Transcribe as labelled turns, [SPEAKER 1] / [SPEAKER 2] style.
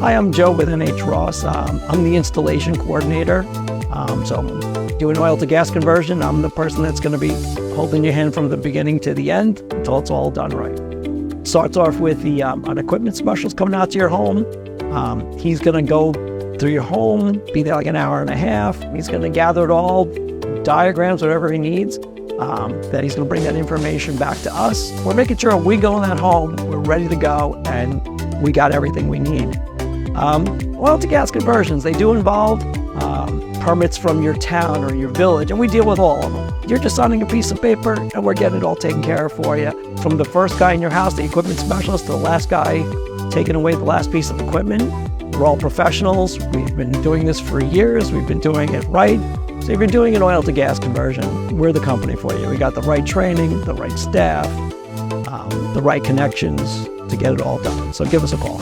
[SPEAKER 1] Hi, I'm Joe with NH Ross. I'm the installation coordinator. So doing oil to gas conversion, I'm the person that's going to be holding your hand from the beginning to the end until it's all done right. Starts off with an equipment specialist coming out to your home. He's going to go through your home, be there like an hour and a half. He's going to gather it all, diagrams, whatever he needs. That he's going to bring that information back to us. We're making sure we go in that home, we're ready to go, and we got everything we need. Oil to gas conversions, they do involve permits from your town or your village, and we deal with all of them. You're just signing a piece of paper, and we're getting it all taken care of for you. From the first guy in your house, the equipment specialist, to the last guy taking away the last piece of equipment. We're all professionals. We've been doing this for years. We've been doing it right. So if you're doing an oil to gas conversion, we're the company for you. We got the right training, the right staff, the right connections to get it all done. So give us a call.